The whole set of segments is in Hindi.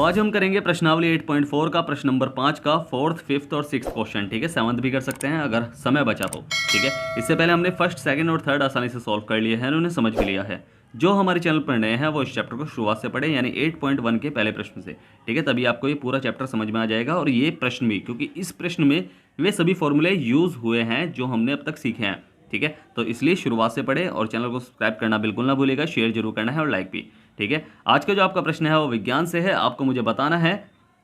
तो आज हम करेंगे प्रश्नावली 8.4 का प्रश्न नंबर 5 का 4th, 5th और 6th क्वेश्चन। ठीक है, 7th भी कर सकते हैं अगर समय बचा तो। ठीक है, इससे पहले हमने फर्स्ट, सेकंड और थर्ड आसानी से सॉल्व कर लिए हैं, उन्हें समझ भी लिया है। जो हमारे चैनल पर नए हैं वो इस चैप्टर को शुरुआत से पढ़े, यानी 8.1 के पहले प्रश्न से। ठीक है, तभी आपको ये पूरा चैप्टर समझ में आ जाएगा। और ये प्रश्न भी, क्योंकि इस प्रश्न में वे सभी फॉर्मूले यूज हुए हैं जो हमने अब तक सीखे हैं। ठीक है, तो इसलिए शुरुआत से पढ़े और चैनल को सब्सक्राइब करना बिल्कुल ना भूलिएगा, शेयर जरूर करना है और लाइक भी। ठीक है, आज का जो आपका प्रश्न है वो विज्ञान से है। आपको मुझे बताना है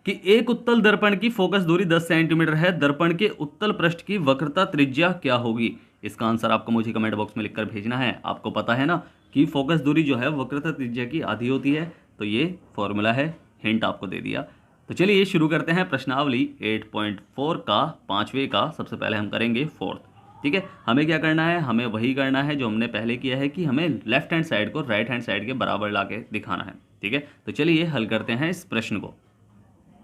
कि एक उत्तल दर्पण की फोकस दूरी 10 सेंटीमीटर है, दर्पण के उत्तल पृष्ठ की वक्रता त्रिज्या क्या होगी। इसका आंसर आपको मुझे कमेंट बॉक्स में लिखकर भेजना है। आपको पता है ना कि फोकस दूरी जो है वक्रता त्रिज्या की आधी होती है, तो ये फॉर्मूला है, हिंट आपको दे दिया। तो चलिए शुरू करते हैं प्रश्नावली 8.4 का 5वें का। सबसे पहले हम करेंगे 4th। ठीक है, हमें क्या करना है, हमें वही करना है जो हमने पहले किया है कि हमें लेफ्ट हैंड साइड को राइट हैंड साइड के बराबर ला के दिखाना है। ठीक है, तो चलिए हल करते हैं इस प्रश्न को।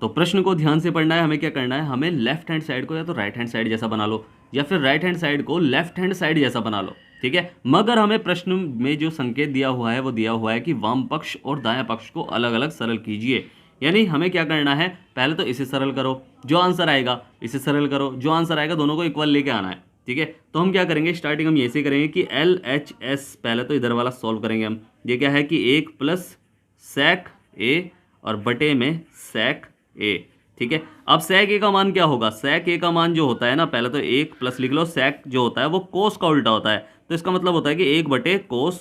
तो प्रश्न को ध्यान से पढ़ना है। हमें क्या करना है, हमें लेफ्ट हैंड साइड को या तो राइट हैंड साइड जैसा बना लो या फिर राइट हैंड साइड को लेफ्ट हैंड साइड जैसा बना लो। ठीक है, मगर हमें प्रश्न में जो संकेत दिया हुआ है वो दिया हुआ है कि वाम पक्ष और दायां पक्ष को अलग अलग सरल कीजिए। यानी हमें क्या करना है, पहले तो इसे सरल करो, जो आंसर आएगा इसे सरल करो, जो आंसर आएगा दोनों को इक्वल लेके आना है। ठीक है, तो हम क्या करेंगे, स्टार्टिंग हम ऐसे करेंगे कि LHS, पहले तो इधर वाला सॉल्व करेंगे हम। ये क्या है कि 1 प्लस sec a और बटे में sec a। ठीक है, अब sec a का मान क्या होगा, sec a का मान जो होता है ना, पहले तो 1 प्लस लिख लो, sec जो होता है वो cos का उल्टा होता है, तो इसका मतलब होता है कि 1 बटे cos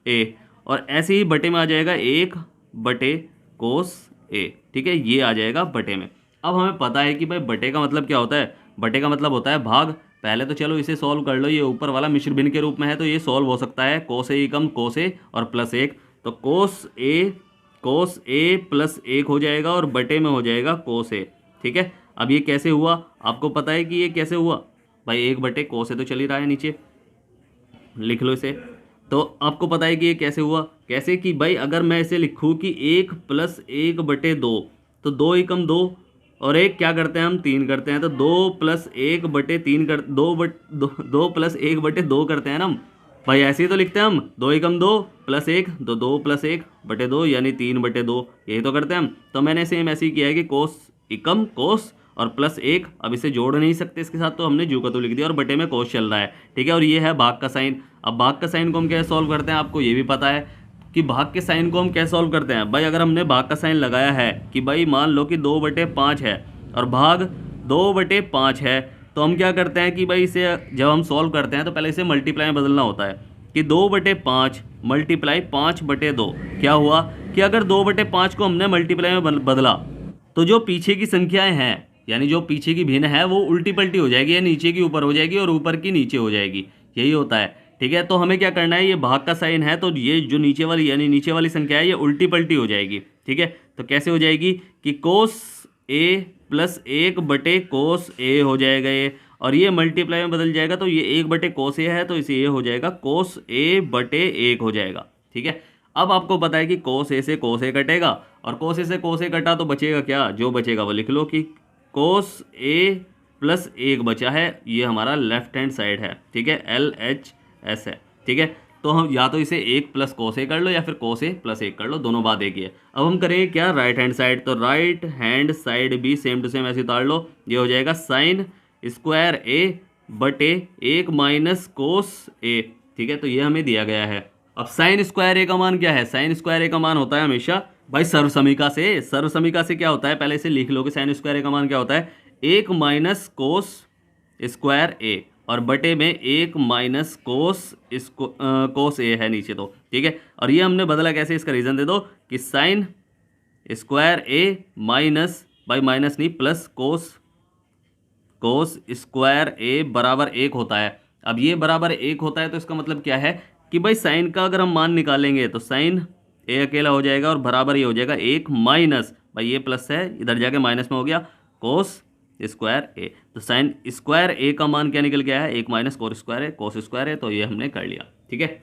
a, और ऐसे ही बटे में आ जाएगा 1 बटे cos a। ठीक है, ये आ जाएगा बटे में। अब हमें पता है कि भाई बटे का मतलब क्या होता है, बटे का मतलब होता है भाग। पहले तो चलो इसे सॉल्व कर लो, ये ऊपर वाला मिश्र भिन्न के रूप में है तो ये सॉल्व हो सकता है, कोस ए कम कोस ए और प्लस 1, तो कोस ए प्लस 1 हो जाएगा और बटे में हो जाएगा कोस ए। ठीक है, अब ये कैसे हुआ, आपको पता है कि ये कैसे हुआ भाई, 1 बटे कोस ए तो चल ही रहा है, नीचे लिख लो इसे। तो आपको पता है कि ये कैसे हुआ, कैसे कि भाई अगर मैं इसे लिखूँ कि 1 प्लस 1 बटे 2, तो 2 एकम 2 और 1 क्या करते हैं हम, 3 करते हैं, तो 2 प्लस 1 बटे 3 कर 2 प्लस 1 बटे 2 करते हैं ना हम भाई, ऐसे ही तो लिखते हैं हम, 2 एकम 2 प्लस 1, तो 2 प्लस 1 बटे 2 यानी 3 बटे 2, यही तो करते हैं हम। तो मैंने सेम ऐसे ही किया है कि कोस एकम कोस और प्लस 1, अब इसे जोड़ नहीं सकते इसके साथ, तो हमने जू का तो लिख दिया और बटे में कोस चल रहा है। ठीक है, और ये है भाग का साइन। अब भाग का साइन को हम कैसे सॉल्व करते हैं, आपको ये भी पता है कि भाग के साइन को हम कैसे सॉल्व करते हैं भाई। अगर हमने भाग का साइन लगाया है कि भाई मान लो कि 2/5 है और भाग 2/5 है, तो हम क्या करते हैं कि भाई इसे जब हम सॉल्व करते हैं तो पहले इसे मल्टीप्लाई में बदलना होता है कि 2/5 मल्टीप्लाई 5/2। क्या हुआ कि अगर 2/5 को हमने मल्टीप्लाई में बदला तो जो पीछे की संख्याएं हैं, यानी जो पीछे की भिन्न है वो उल्टी पलटी हो जाएगी, या नीचे की ऊपर हो जाएगी और ऊपर की नीचे हो जाएगी, यही होता है। ठीक है, तो हमें क्या करना है, ये भाग का साइन है तो ये जो नीचे वाली यानी नीचे वाली संख्या है ये उल्टी पलटी हो जाएगी। ठीक है, तो कैसे हो जाएगी कि कोस ए प्लस 1 बटे कोस ए हो जाएगा ये, और ये मल्टीप्लाई में बदल जाएगा तो ये 1 बटे कोस ए है तो इसे ये हो जाएगा कोस ए बटे 1 हो जाएगा। ठीक है, अब आपको पता है कि कोस ए से कोस ए कटेगा और कोस ए से कोस ए कटा तो बचेगा क्या, जो बचेगा वो लिख लो कि कोस ए प्लस 1 बचा है, ये हमारा लेफ्ट हैंड साइड है। ठीक है, LHS है। ठीक है, तो हम या तो इसे 1 प्लस कोस ए कर लो या फिर कोस ए प्लस 1 कर लो, दोनों बात एक ही है। अब हम करेंगे क्या, राइट हैंड साइड, तो राइट हैंड साइड भी सेम टू सेम ऐसे उतार लो, ये हो जाएगा साइन स्क्वायर ए बटे 1 माइनस कोस ए। ठीक है, तो ये हमें दिया गया है। अब साइन स्क्वायर ए का मान क्या है, साइन स्क्वायर ए का मान होता है हमेशा भाई सर्वसमीका से। सर्वसमीका से क्या होता है, पहले इसे लिख लो कि साइन स्क्वायर ए का मान क्या होता है, 1 माइनस कोस स्क्वायर ए और बटे में 1 माइनस कोस ए है नीचे तो। ठीक है, और ये हमने बदला कैसे, इसका रीज़न दे दो कि sine square A minus by minus नहीं प्लस कोस स्क्वायर ए बराबर 1 होता है। अब ये बराबर 1 होता है तो इसका मतलब क्या है कि भाई साइन का अगर हम मान निकालेंगे तो साइन ए अकेला हो जाएगा और बराबर ये हो जाएगा 1 माइनस, भाई ये प्लस है इधर जाके माइनस में हो गया, कोस स्क्वायर ए। तो साइन स्क्वायर ए का मान क्या निकल गया है, 1 माइनस कोस स्क्वायर है, तो ये हमने कर लिया। ठीक है,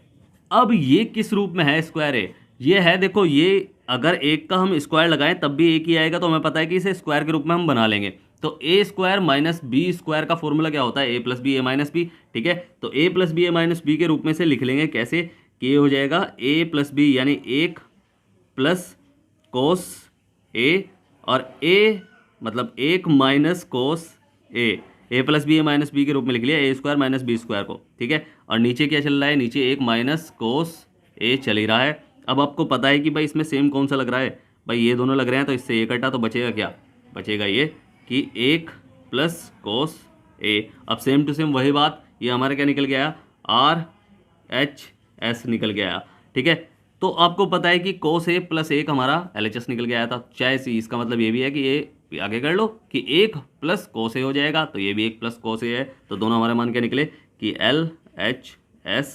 अब ये किस रूप में है स्क्वायर ए, ये है देखो, ये अगर 1 का हम स्क्वायर लगाएं तब भी 1 ही आएगा, तो हमें पता है कि इसे स्क्वायर के रूप में हम बना लेंगे। तो A square minus B square का फॉर्मूला क्या होता है, A plus B A minus B. ठीक है, तो ए plus B A minus B के रूप में से लिख लेंगे कैसे कि ये हो जाएगा ए प्लस बी यानी 1 प्लस कोस ए, और ए मतलब 1 minus cos A plus B A minus B के रूप में लिख लिया, ए स्क्वायर माइनस बी स्क्वायर को, ठीक है। और नीचे क्या चल रहा है, नीचे 1 माइनस कोस ए चल ही रहा है। अब आपको पता है कि भाई इसमें सेम कौन सा लग रहा है, भाई ये दोनों लग रहे हैं, तो इससे ये कटा तो बचेगा क्या, बचेगा ये कि 1 प्लस कोस ए। अब सेम टू सेम वही बात, ये हमारा क्या निकल गया, आर एच एस निकल गया, ठीक है। तो आपको पता है कि कोस ए प्लस 1 हमारा LHS निकल के आया था, चाहे सी, इसका मतलब ये भी है कि ये आगे कर लो कि 1 प्लस कोस ए हो जाएगा, तो ये भी 1 प्लस कोस ए है। तो दोनों हमारे मान क्या निकले कि LHS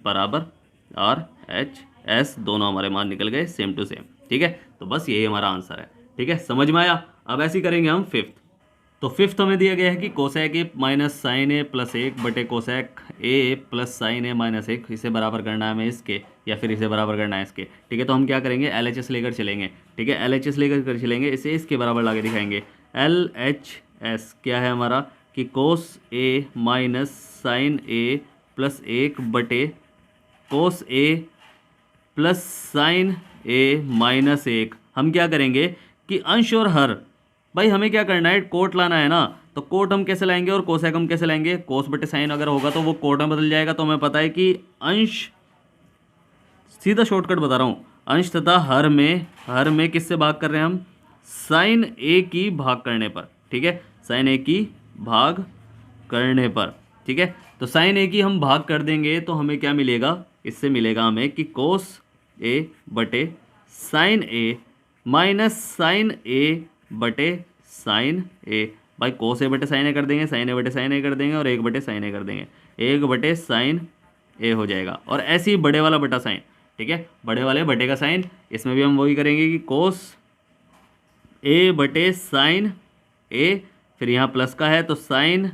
बराबर RHS, दोनों हमारे मान निकल गए सेम टू सेम, ठीक है। तो बस यही हमारा आंसर है, ठीक है, समझ में आया। अब ऐसे ही करेंगे हम फिफ्थ। तो फिफ्थ हमें दिया गया है कि cosec A minus sine A plus 1 बटे cosec A plus sine A minus 1, इसे बराबर करना है हमें इसके, या फिर इसे बराबर करना है इसके, ठीक है। तो हम क्या करेंगे, LHS लेकर चलेंगे, ठीक है, LHS लेकर चलेंगे, इसे इसके बराबर ला के दिखाएंगे। LHS क्या है हमारा कि कोस ए माइनस साइन ए प्लस 1 बटे कोस ए प्लस साइन ए माइनस 1। हम क्या करेंगे कि अंश और हर, भाई हमें क्या करना है, कोट लाना है ना, तो कोट हम कैसे लाएंगे और कोसेक हम कैसे लाएंगे, कोस बटे साइन अगर होगा तो वो कोट में बदल जाएगा। तो हमें पता है कि अंश, सीधा शॉर्टकट बता रहा हूँ, अंश तथा हर में किससे भाग कर रहे हैं हम, साइन ए की भाग करने पर, ठीक है, साइन ए की भाग करने पर, ठीक है। तो साइन ए की हम भाग कर देंगे तो हमें क्या मिलेगा, इससे मिलेगा हमें कि कोस ए बटे साइन ए माइनस साइन ए बटे साइन ए। भाई कोस ए बटे साइन ए कर देंगे, साइन ए बटे साइन ए कर देंगे, और 1 बटे साइन ए कर देंगे, 1 बटे साइन ए हो जाएगा। और ऐसे ही बड़े वाला बटा साइन, ठीक है, बड़े वाले बटे का साइन, इसमें भी हम वही करेंगे कि कोस ए बटे साइन ए, फिर यहाँ प्लस का है तो साइन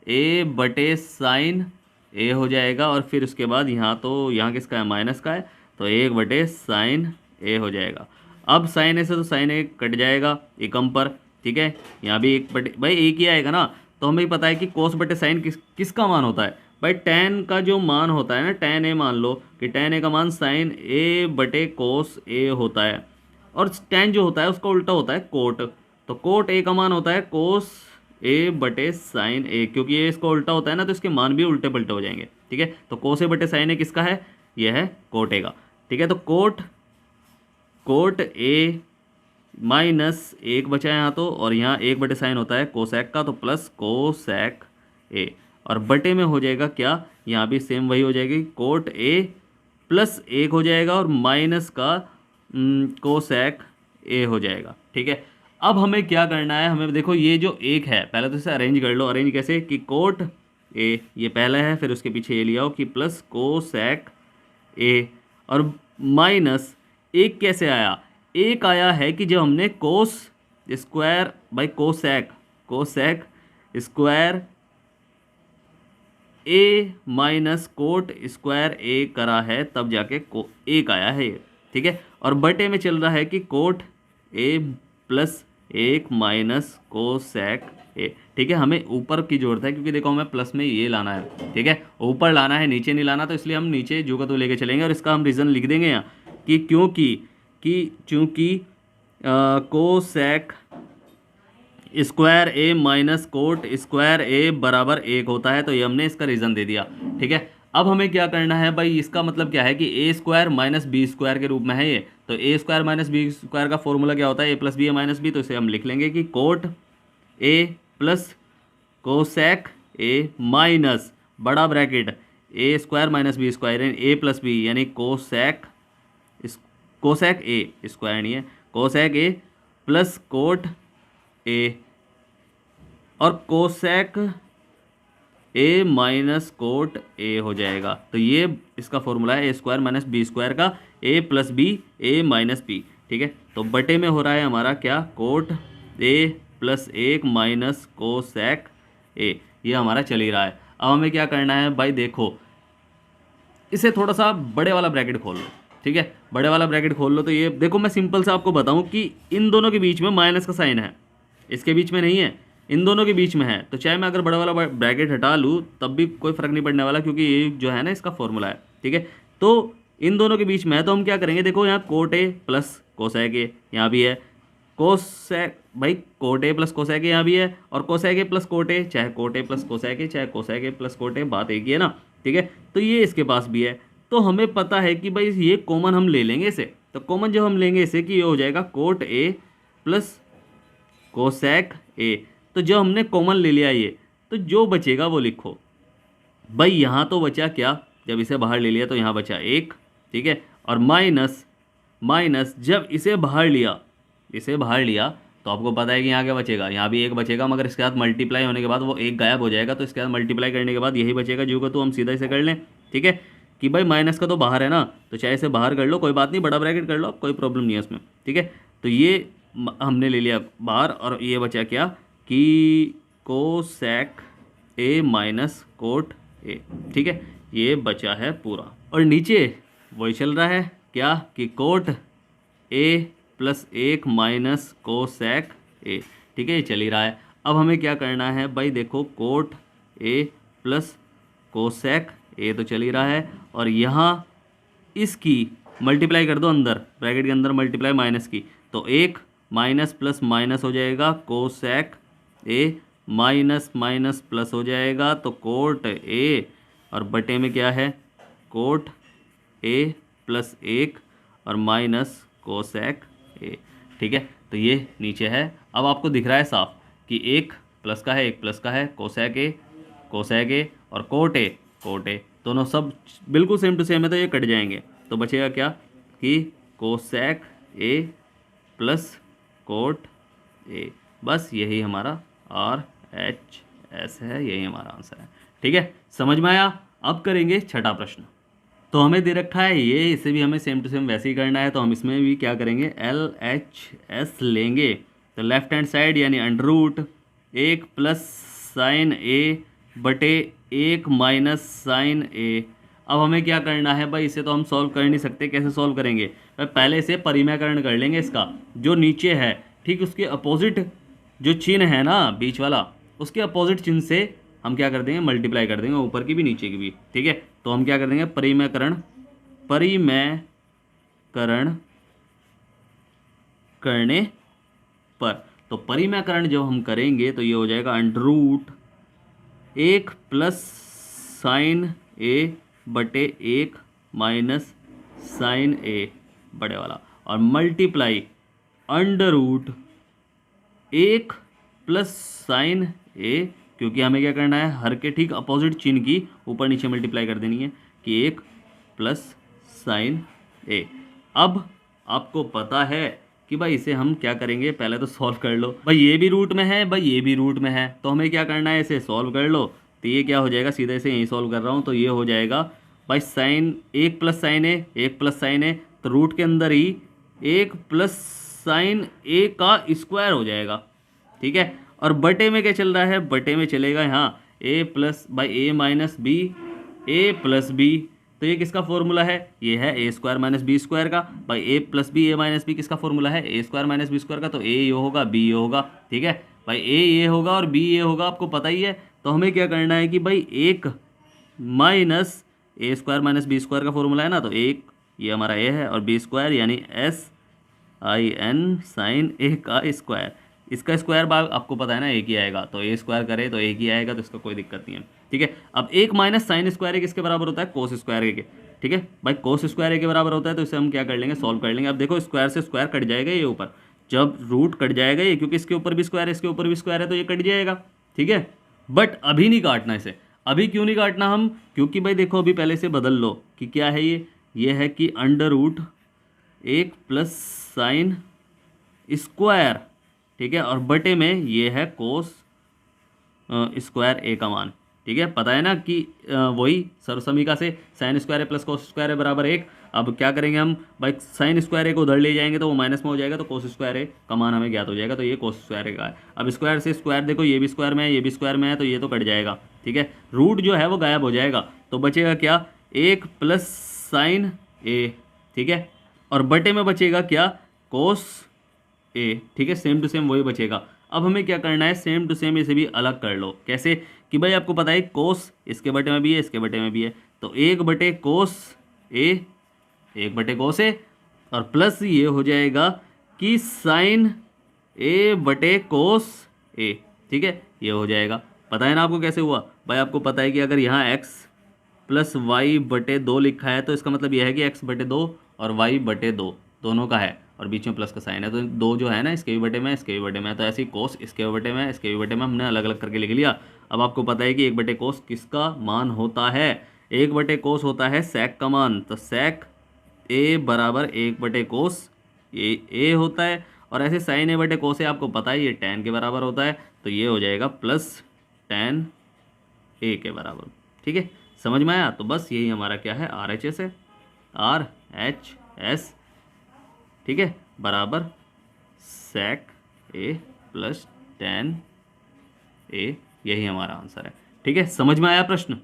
ए बटे साइन ए हो जाएगा, और फिर उसके बाद यहाँ तो यहाँ किसका है, माइनस का है, तो 1 बटे साइन ए हो जाएगा। अब साइन ए से तो साइन ए कट जाएगा एकम पर, ठीक है, यहाँ भी 1 बटे, भाई एक ही आएगा ना। तो हमें पता है कि कोस बटे साइन किसका मान होता है, भाई टेन का जो मान होता है ना, टेन ए, मान लो कि टेन ए का मान साइन ए बटे कोस ए होता है, और टेन जो होता है उसका उल्टा होता है कोट, तो कोट ए का मान होता है कोस ए बटे साइन ए, क्योंकि ये इसका उल्टा होता है ना, तो इसके मान भी उल्टे पलटे हो जाएंगे, ठीक है। तो कोस ए बटे साइन ए किसका है, यह है कोट ए का, ठीक है। तो कोट ए माइनस 1 बचा है यहाँ तो, और यहाँ 1 बटे साइन होता है कोसेक का, तो प्लस कोसेक ए, और बटे में हो जाएगा क्या, यहाँ भी सेम वही हो जाएगी, कोट ए प्लस 1 हो जाएगा, और माइनस का कोसेक ए हो जाएगा, ठीक है। अब हमें क्या करना है, हमें देखो ये जो 1 है, पहले तो इसे अरेंज कर लो, अरेंज कैसे कि कोट ए ये पहला है, फिर उसके पीछे ये लिया हो कि प्लस कोसेक ए, और माइनस 1 कैसे आया, 1 आया है कि जब हमने cos square by cosec square A minus cot square A करा है, तब जाके 1 आया है ये, ठीक है। और बटे में चल रहा है कि cot A plus 1 minus cosec ए, ठीक है। हमें ऊपर की जरूरत है क्योंकि देखो हमें प्लस में ये लाना है, ठीक है, ऊपर लाना है, नीचे नहीं लाना, तो इसलिए हम नीचे जो का तो लेके चलेंगे, और इसका हम रीज़न लिख देंगे यहाँ कि चूँकि cosec square A minus cot square ए बराबर 1 होता है, तो ये हमने इसका रीज़न दे दिया, ठीक है। अब हमें क्या करना है भाई, इसका मतलब क्या है कि A square minus B square के रूप में है ये, तो A square minus B square का फॉर्मूला क्या होता है, A plus B A minus B, तो इसे हम लिख लेंगे कि cot A plus cosec A minus बड़ा bracket A square minus B square A plus B, यानी कोसेक ए स्क्वायर नहीं है, cosec A plus cot A, और कोसेक ए माइनस कोट ए हो जाएगा। तो ये इसका फॉर्मूला है A square minus B square का, ए plus B A minus B, ठीक है। तो बटे में हो रहा है हमारा क्या, coat A plus 1 minus cosec ए, ये हमारा चल ही रहा है। अब हमें क्या करना है भाई, देखो इसे थोड़ा सा बड़े वाला ब्रैकेट खोल लो, ठीक है, बड़े वाला ब्रैकेट खोल लो। तो ये देखो मैं सिंपल से आपको बताऊं कि इन दोनों के बीच में माइनस का साइन है, इसके बीच में नहीं है, इन दोनों के बीच में है, तो चाहे मैं अगर बड़ा वाला ब्रैकेट हटा लूँ तब भी कोई फ़र्क नहीं पड़ने वाला, क्योंकि ये जो है ना इसका फॉर्मूला है, ठीक है। तो इन दोनों के बीच में है, तो हम क्या करेंगे, देखो यहाँ cot A plus cosec A यहाँ भी है, कोसेक, भाई cot A plus cosec A यहाँ भी है, और cosec A plus cot A, चाहे cot A plus cosec A चाहे cosec A plus cot A, बात एक ही है ना, ठीक है। तो ये इसके पास भी है, तो हमें पता है कि भाई ये कॉमन हम ले लेंगे इसे, तो कॉमन जब हम लेंगे इसे कि ये हो जाएगा कोट ए प्लस कोसेक ए। तो जब हमने कॉमन ले लिया ये, तो जो बचेगा वो लिखो। भाई यहाँ तो बचा क्या, जब इसे बाहर ले लिया तो यहाँ बचा एक, ठीक है, और माइनस माइनस जब इसे बाहर लिया, इसे बाहर लिया तो आपको पता है कि यहाँ क्या बचेगा, यहाँ भी एक बचेगा, मगर इसके साथ मल्टीप्लाई होने के बाद वो एक गायब हो जाएगा, तो इसके साथ मल्टीप्लाई करने के बाद यही बचेगा जो को, तो हम सीधा इसे कर लें, ठीक है, कि भाई माइनस का तो बाहर है ना, तो चाहे इसे बाहर कर लो कोई बात नहीं, बड़ा ब्रैकेट कर लो, कोई प्रॉब्लम नहीं है उसमें, ठीक है। तो ये हमने ले लिया बाहर, और ये बचा क्या कि कोसेक ए माइनस कोट ए, ठीक है, ये बचा है पूरा। और नीचे वही चल रहा है क्या कि कोट ए प्लस एक माइनस कोसेक ए, ठीक है, ये चल ही रहा है। अब हमें क्या करना है भाई, देखो कोट ए प्लस कोसेक ए तो चल ही रहा है, और यहाँ इसकी मल्टीप्लाई कर दो अंदर, ब्रैकेट के अंदर मल्टीप्लाई माइनस की, तो एक माइनस प्लस माइनस हो जाएगा, cosec A minus minus plus हो जाएगा, तो कोट ए, और बटे में क्या है कोट ए प्लस एक और माइनस कोसेक ए, ठीक है। तो ये नीचे है, अब आपको दिख रहा है साफ कि एक प्लस का है एक प्लस का है, कोसेक ए और कोट ए दोनों सब बिल्कुल सेम टू सेम है, तो ये कट जाएंगे, तो बचेगा क्या कि कोसेक ए प्लस कोट ए, बस यही हमारा RHS है, यही हमारा आंसर है, ठीक है, समझ में आया। अब करेंगे छठा प्रश्न। तो हमें दे रखा है ये, इसे भी हमें सेम टू सेम वैसे ही करना है, तो हम इसमें भी क्या करेंगे LHS लेंगे, तो लेफ्ट हैंड साइड यानी अंडर रूट एक प्लस साइन ए बटे एक माइनस साइन ए। अब हमें क्या करना है भाई, इसे तो हम सॉल्व कर नहीं सकते, कैसे सॉल्व करेंगे, पहले से परिमेयकरण कर लेंगे इसका, जो नीचे है ठीक उसके अपोजिट जो चिन्ह है ना बीच वाला, उसके अपोजिट चिन्ह से हम क्या कर देंगे मल्टीप्लाई कर देंगे, ऊपर की भी नीचे की भी, ठीक है। तो हम क्या कर देंगे परिमेयकरण करने पर, तो परिमेयकरण जब हम करेंगे तो ये हो जाएगा अंडर रूट एक प्लस साइन ए बटे एक माइनस साइन ए बड़े वाला, और मल्टीप्लाई अंडर रूट एक प्लस साइन ए, क्योंकि हमें क्या करना है हर के ठीक अपोजिट चिन्ह की ऊपर नीचे मल्टीप्लाई कर देनी है कि एक प्लस साइन ए। अब आपको पता है कि भाई इसे हम क्या करेंगे, पहले तो सॉल्व कर लो, भाई ये भी रूट में है भाई ये भी रूट में है, तो हमें क्या करना है इसे सॉल्व कर लो, तो ये क्या हो जाएगा, सीधे से यही सॉल्व कर रहा हूँ, तो ये हो जाएगा भाई साइन एक प्लस साइन ए, एक प्लस साइन ए, तो रूट के अंदर ही एक प्लस साइन ए का स्क्वायर हो जाएगा, ठीक है। और बटे में क्या चल रहा है, बटे में चलेगा यहाँ A plus by A minus B A plus B, तो ये किसका फॉर्मूला है, ये है A square minus B square का, भाई A plus B A minus B किसका फॉर्मूला है, A square minus B square का, तो ए ये होगा बी ये होगा, ठीक है भाई, ए ये होगा और बी ये होगा, आपको पता ही है। तो हमें क्या करना है कि भाई एक माइनस ए स्क्वायर माइनस बी स्क्वायर का फॉर्मूला है ना, तो एक ये हमारा ए है और बी स्क्वायर यानी SIN साइन ए का स्क्वायर, इसका स्क्वायर भाग आपको पता है ना एक ही आएगा, तो ए स्क्वायर करे तो एक ही आएगा, तो इसका कोई दिक्कत नहीं है, ठीक है। अब एक माइनस साइन स्क्वायर ए किसके बराबर होता है, कोस स्क्वायर ए के, ठीक है भाई, कोस स्क्वायर ए के बराबर होता है, तो इसे हम क्या कर लेंगे सॉल्व कर लेंगे। अब देखो स्क्वायर से स्क्वायर कट जाएगा ये ऊपर, जब रूट कट जाएगा ये, क्योंकि इसके ऊपर भी स्क्वायर है इसके ऊपर भी स्क्वायर है, तो ये कट जाएगा, ठीक है। बट अभी नहीं काटना इसे, अभी क्यों नहीं काटना हम, क्योंकि भाई देखो अभी पहले से बदल लो कि क्या है ये है कि अंडर रूट एक प्लस साइन स्क्वायर, ठीक है, और बटे में ये है कोस स्क्वायर ए का मान, ठीक है, पता है ना कि वही सर्वसमीका से sine square A plus cos square ए बराबर एक। अब क्या करेंगे हम भाई, साइन स्क्वायर ए को उधर ले जाएंगे तो वो माइनस में हो जाएगा, तो कोस स्क्वायर ए का मान हमें ज्ञात हो जाएगा, तो ये कोस स्क्वायर ए का है। अब स्क्वायर से स्क्वायर देखो ये भी स्क्वायर में है ये भी स्क्वायर में है, तो ये तो कट जाएगा, ठीक है, रूट जो है वो गायब हो जाएगा, तो बचेगा क्या एक प्लस साइन ए, ठीक है, और बटे में बचेगा क्या कोस ए, ठीक है, सेम टू सेम वही बचेगा। अब हमें क्या करना है, सेम टू सेम इसे भी अलग कर लो, कैसे कि भाई आपको पता है कोस इसके बटे में भी है इसके बटे में भी है, तो एक बटे कोस ए और प्लस ये हो जाएगा कि साइन ए बटे कोस ए, ठीक है, ये हो जाएगा। पता है ना आपको कैसे हुआ भाई, आपको पता है कि अगर यहाँ x प्लस वाई बटे 2 लिखा है तो इसका मतलब यह है कि x बटे 2 और y बटे 2 दोनों का है, और बीच में प्लस का साइन है, तो 2 जो है ना इसके भी बटे में, इसके भी बटे में, तो ऐसे ही कोस इसके भी बटे में, इसके भी बटे में हमने अलग अलग करके लिख लिया। अब आपको पता है कि 1 बटे कोस किसका मान होता है, 1 बटे कोस होता है सेक का मान, तो सेक ए बराबर 1 बटे कोस ए होता है, और ऐसे साइन ए बटे कोस ए आपको पता है ये tan के बराबर होता है, तो ये हो जाएगा प्लस tan ए के बराबर, ठीक है, समझ में आया। तो बस यही हमारा क्या है, RHS है, RHS, ठीक है, बराबर सेक ए प्लस tan ए, यही हमारा आंसर है, ठीक है, समझ में आया प्रश्न।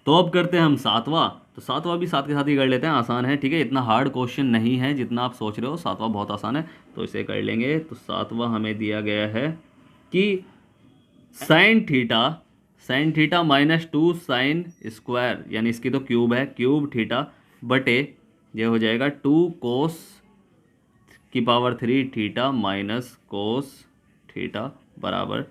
तो अब करते हैं हम सातवां, तो सातवां भी साथ के साथ ही कर लेते हैं, आसान है, ठीक है, इतना हार्ड क्वेश्चन नहीं है जितना आप सोच रहे हो, सातवां बहुत आसान है, तो इसे कर लेंगे। तो सातवां हमें दिया गया है कि साइन थीटा -2 साइन स्क्वायर, यानी इसकी तो क्यूब है, क्यूब थीटा बटे ये हो जाएगा 2 कोस की power 3 theta minus cos theta बराबर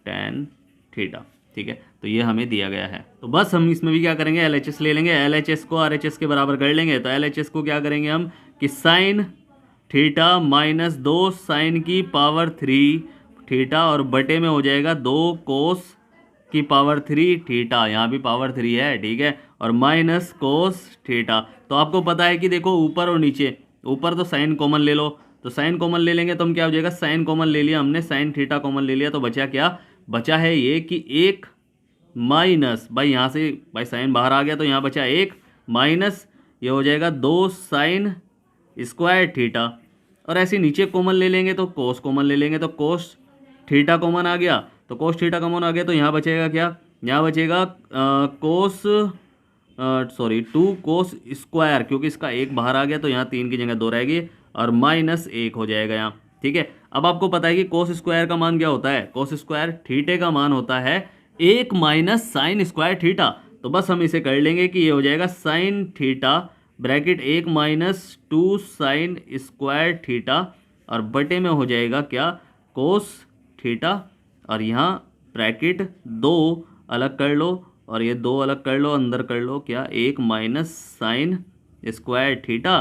tan थीटा, ठीक है, तो ये हमें दिया गया है। तो बस हम इसमें भी क्या करेंगे, LHS ले लेंगे, LHS को RHS के बराबर कर लेंगे। तो LHS को क्या करेंगे हम कि साइन थीटा -2 साइन की पावर 3 थीटा और बटे में हो जाएगा 2 कोस की पावर 3 थीटा, यहाँ भी पावर 3 है, ठीक है, और माइनस कोस थीटा। तो आपको पता है कि देखो ऊपर और नीचे, ऊपर तो साइन कॉमन ले लो, तो साइन कॉमन ले लेंगे तो हम क्या हो जाएगा, साइन कॉमन ले लिया हमने, साइन थीटा कॉमन ले लिया, तो बचा क्या, बचा है ये कि 1 माइनस, भाई यहाँ से भाई साइन बाहर आ गया तो यहाँ बचा 1 माइनस ये हो जाएगा 2 साइन स्क्वायर थीटा, और ऐसे नीचे कॉमन ले लेंगे तो कोस कॉमन ले लेंगे, तो कोस थीटा कॉमन आ गया, तो कोस थीटा कॉमन आ गया, तो यहाँ बचेगा क्या, यहाँ बचेगा कोस 2 कोस स्क्वायर, क्योंकि इसका 1 बाहर आ गया तो यहाँ 3 की जगह 2 रहेगी, और -1 हो जाएगा यहाँ, ठीक है। अब आपको पता है कि कोस स्क्वायर का मान क्या होता है, कोस स्क्वायर थीटे का मान होता है 1 माइनस साइन स्क्वायर थीटा, तो बस हम इसे कर लेंगे कि ये हो जाएगा sine theta bracket 1 minus 2 sine square theta, और बटे में हो जाएगा क्या, कोस थीटा, और यहाँ ब्रैकेट 2 अलग कर लो, और ये 2 अलग कर लो, अंदर कर लो क्या, 1 माइनस साइन स्क्वायर थीटा,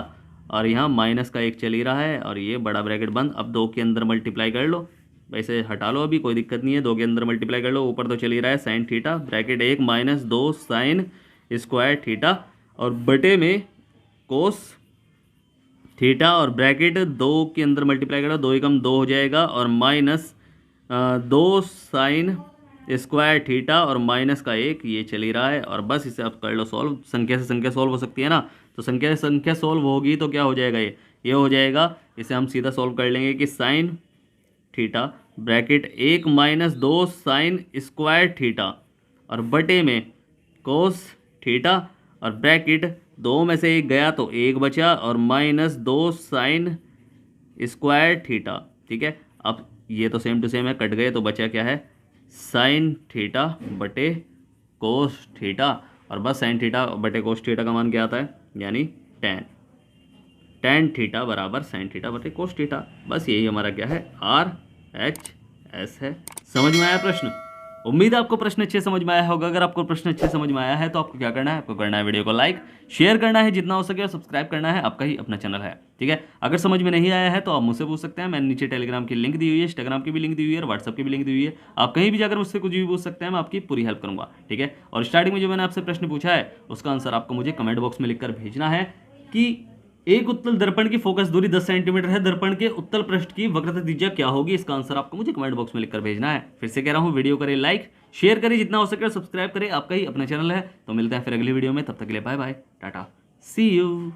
और यहाँ माइनस का 1 चल ही रहा है, और ये बड़ा ब्रैकेट बंद। अब 2 के अंदर मल्टीप्लाई कर लो, वैसे हटा लो, अभी कोई दिक्कत नहीं है, 2 के अंदर मल्टीप्लाई कर लो, ऊपर तो चल ही रहा है sine theta bracket 1 minus 2 sine square theta, और बटे में कोस थीटा, और ब्रैकेट 2 के अंदर मल्टीप्लाई करो, 2 एकम 2 हो जाएगा, और माइनस 2 साइन स्क्वायर थीटा, और माइनस का 1 ये चल ही रहा है, और बस इसे आप कर लो सॉल्व, संख्या से संख्या सॉल्व हो सकती है ना, तो संख्या से संख्या सॉल्व होगी तो क्या हो जाएगा, ये हो जाएगा, इसे हम सीधा सॉल्व कर लेंगे कि sine theta bracket 1 minus 2 sine square theta, और बटे में कोस थीटा, और ब्रैकेट 2 में से 1 गया तो 1 बचा, और -2 साइन स्क्वायर थीटा, ठीक है। अब ये तो सेम टू सेम है, कट गए, तो बचा क्या है, साइन थीटा बटे कोस थीटा, और बस साइन थीटा बटे कोस थीटा का मान क्या आता है, यानी tan थीटा बराबर साइन थीटा बटे कोस थीटा, बस यही हमारा क्या है, RHS है। समझ में आया प्रश्न, उम्मीद है आपको प्रश्न अच्छे समझ में आया होगा। अगर आपको प्रश्न अच्छे समझ में आया है तो आपको क्या करना है, आपको करना है वीडियो को लाइक शेयर करना है जितना हो सके, और सब्सक्राइब करना है, आपका ही अपना चैनल है, ठीक है। अगर समझ में नहीं आया है तो आप मुझसे पूछ सकते हैं, मैंने नीचे टेलीग्राम की लिंक दी हुई है, इंस्टाग्राम की भी लिंक दी हुई है, और व्हाट्सअप की भी लिंक दी हुई है, आप कहीं भी जाकर मुझसे कुछ भी पूछ सकते हैं, मैं आपकी पूरी हेल्प करूँगा, ठीक है। और स्टार्टिंग में जो मैंने आपसे प्रश्न पूछा है उसका आंसर आपको मुझे कमेंट बॉक्स में लिखकर भेजना है कि एक उत्तल दर्पण की फोकस दूरी 10 सेंटीमीटर है, दर्पण के उत्तल पृष्ठ की वक्रता त्रिज्या क्या होगी, इसका आंसर आपको मुझे कमेंट बॉक्स में लिखकर भेजना है। फिर से कह रहा हूँ, वीडियो करें लाइक शेयर करें जितना हो सके, सब्सक्राइब करें, आपका ही अपना चैनल है। तो मिलते हैं फिर अगली वीडियो में, तब तक के लिए बाय बाय, टाटा, सी यू।